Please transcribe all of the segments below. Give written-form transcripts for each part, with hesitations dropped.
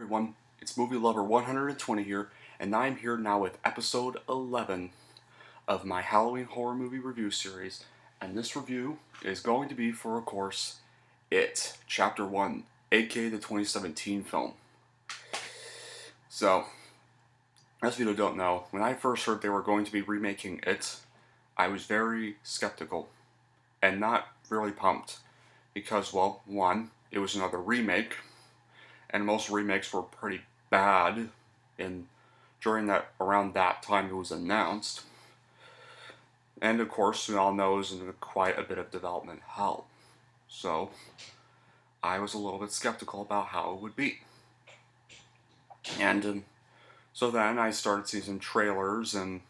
everyone, it's Movie Lover 120 here, and I'm here now with episode 11 of my Halloween horror movie review series, and this review is going to be for, of course, It, Chapter 1, aka the 2017 film. So, as you don't know, when I first heard they were going to be remaking It, I was very skeptical, and not really pumped, because, well, one, it was another remake, and most remakes were pretty bad around that time it was announced. And of course, we all know it was in quite a bit of development hell. So I was a little bit skeptical about how it would be. And so then I started seeing some trailers, and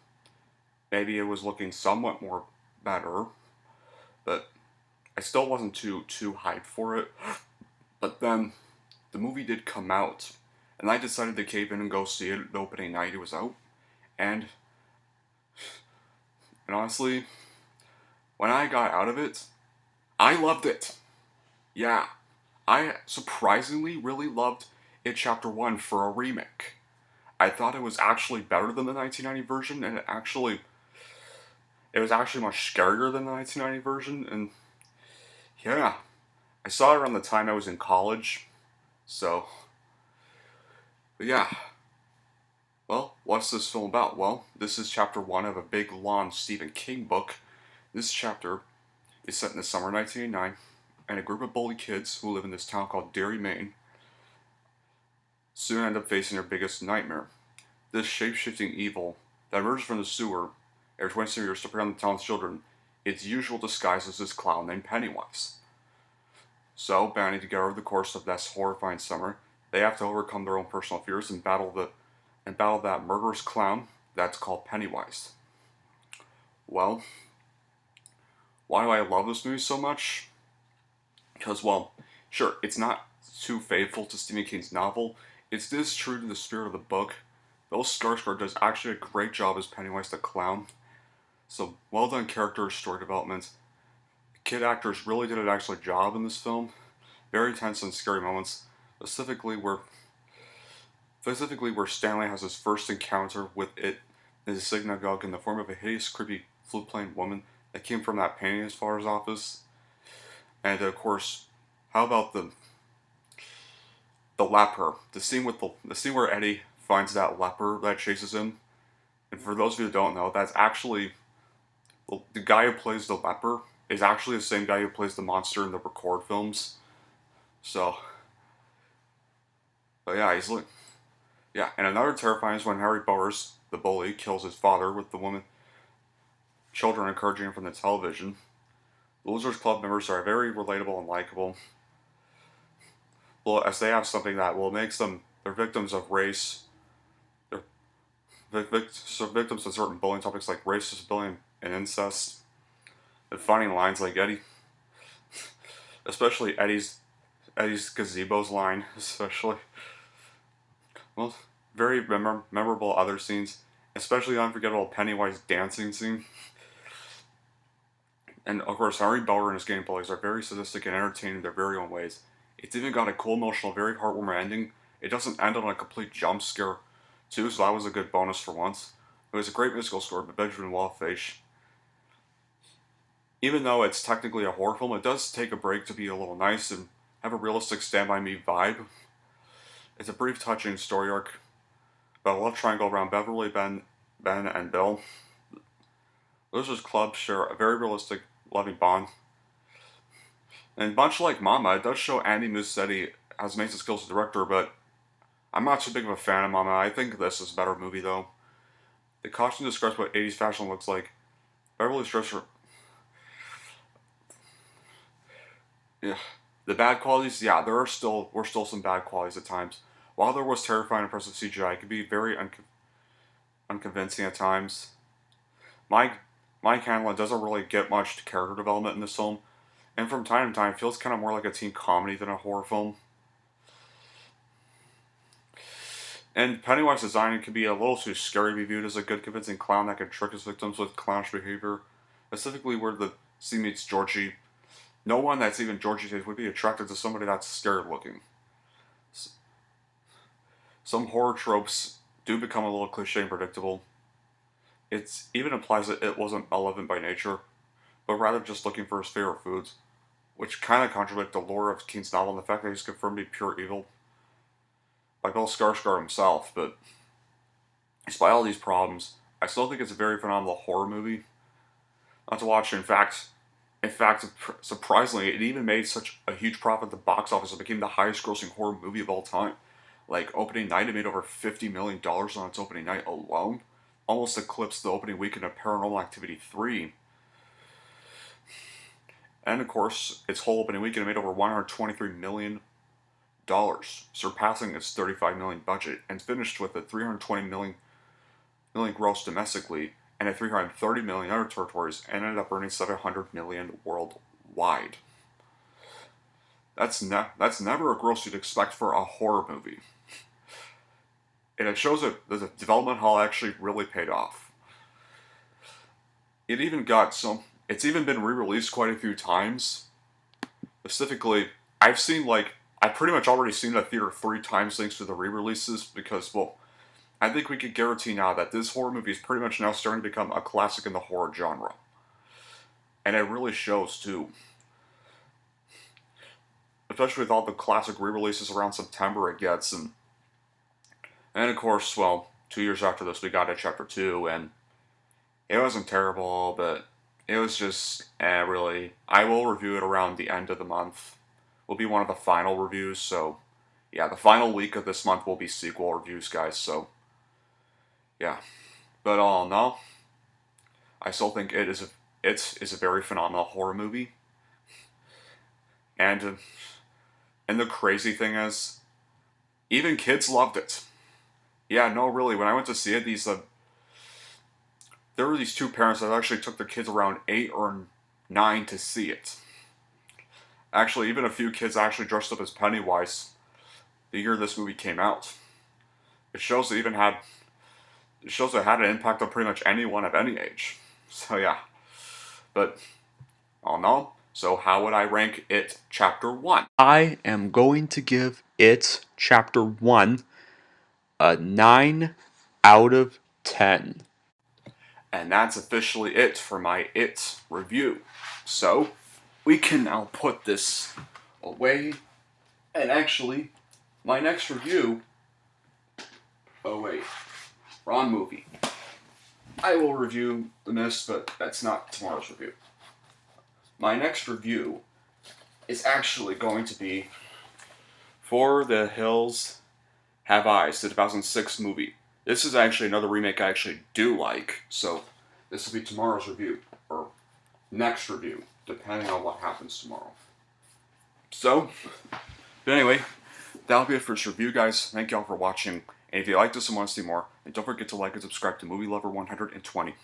maybe it was looking somewhat more better, but I still wasn't too hyped for it. But then the movie did come out, and I decided to cave in and go see it the opening night it was out. And honestly, when I got out of it, I loved it. Yeah, I surprisingly really loved It Chapter 1 for a remake. I thought it was actually better than the 1990 version, and it was actually much scarier than the 1990 version, and yeah, I saw it around the time I was in college, so, but yeah. Well, what's this film about? Well, this is chapter 1 of a big, long Stephen King book. This chapter is set in the summer of 1989, and a group of bully kids who live in this town called Derry, Maine, soon end up facing their biggest nightmare. This shape-shifting evil that emerges from the sewer every 20 years to prey on the town's children, its usual disguise as this clown named Pennywise. So, banding together over the course of this horrifying summer, they have to overcome their own personal fears and battle that murderous clown that's called Pennywise. Well, why do I love this movie so much? Because, well, sure, it's not too faithful to Stephen King's novel. It's this true to the spirit of the book. Bill Skarsgård does actually a great job as Pennywise the clown. So, well done character story development. The kid actors really did an excellent job in this film. Very tense and scary moments, specifically where Stanley has his first encounter with it in his synagogue in the form of a hideous, creepy, flute-playing woman that came from that painting in his father's office. And of course, how about the leper? The scene where Eddie finds that leper that chases him. And for those of you who don't know, that's actually the guy who plays the leper is actually the same guy who plays the monster in the Record films. So, but yeah, and another terrifying is when Harry Bowers, the bully, kills his father with the children encouraging him from the television. The Losers Club members are very relatable and likable. Well, as they have something that makes them, they're victims of race. They're victims of certain bullying topics like racist bullying and incest. And finding lines like especially Eddie's gazebo's line, especially. Well, very memorable other scenes, especially the unforgettable Pennywise dancing scene. And of course, Harry Bauer and his game bullies are very sadistic and entertaining in their very own ways. It's even got a cool, emotional, very heartwarming ending. It doesn't end on a complete jump scare, too, so that was a good bonus for once. It was a great musical score by Benjamin Wallfisch. Even though it's technically a horror film, it does take a break to be a little nice and have a realistic Stand By Me vibe. It's a brief, touching story arc about a love triangle around Beverly, Ben, and Bill. Losers Club share a very realistic, loving bond. And much like Mama, it does show Andy Muschietti has amazing skills as a director, but I'm not too big of a fan of Mama. I think this is a better movie, though. The costume describes what 80s fashion looks like. Beverly's dress are... Yeah. The bad qualities, yeah, were still some bad qualities at times. While there was terrifying and impressive CGI, it could be very unconvincing at times. Mike Hanlon doesn't really get much character development in this film, and from time to time feels kind of more like a teen comedy than a horror film. And Pennywise design can be a little too scary to be viewed as a good convincing clown that can trick his victims with clownish behavior, specifically where the scene meets Georgie. No one that's even Georgie's age would be attracted to somebody that's scary looking. some horror tropes do become a little cliche and predictable. It even implies that it wasn't malevolent by nature, but rather just looking for his favorite foods, which kind of contradict the lore of King's novel and the fact that he's confirmed to be pure evil by Bill Skarsgård himself. But despite all these problems, I still think it's a very phenomenal horror movie not to watch. In fact, surprisingly, it even made such a huge profit at the box office. It became the highest-grossing horror movie of all time. Like, opening night, it made over $50 million on its opening night alone. Almost eclipsed the opening weekend of Paranormal Activity 3. And, of course, its whole opening weekend made over $123 million, surpassing its $35 million budget, and finished with a $320 million gross domestically, and at $330 million in other territories, and ended up earning $700 million worldwide. That's never a gross you'd expect for a horror movie. And it shows that the development hall actually really paid off. It's even been re-released quite a few times. Specifically, I've pretty much already seen the theater 3 times thanks to the re-releases, because, well, I think we could guarantee now that this horror movie is pretty much now starting to become a classic in the horror genre. And it really shows, too. Especially with all the classic re-releases around September it gets. And of course, well, 2 years after this, we got to Chapter 2, and it wasn't terrible, but it was just, really. I will review it around the end of the month. Will be one of the final reviews, so, yeah, the final week of this month will be sequel reviews, guys, so, yeah. But all in all, I still think it is a very phenomenal horror movie. And the crazy thing is, even kids loved it. Yeah, no, really, when I went to see it, there were these 2 parents that actually took their kids around 8 or 9 to see it. Actually, even a few kids actually dressed up as Pennywise the year this movie came out. It shows it had an impact on pretty much anyone of any age. So yeah. But, all in all, so how would I rank It Chapter 1? I am going to give It Chapter 1 a 9 out of 10. And that's officially it for my It review. So, we can now put this away. And actually, my next review... Oh wait, wrong movie. I will review The Mist, but that's not tomorrow's review. My next review is actually going to be For the Hills Have Eyes, the 2006 movie. This is actually another remake I actually do like, so this will be tomorrow's review, or next review, depending on what happens tomorrow. So, but anyway, that'll be it for this review, guys. Thank y'all for watching, and if you like this and want to see more, then don't forget to like and subscribe to Movie Lover 120.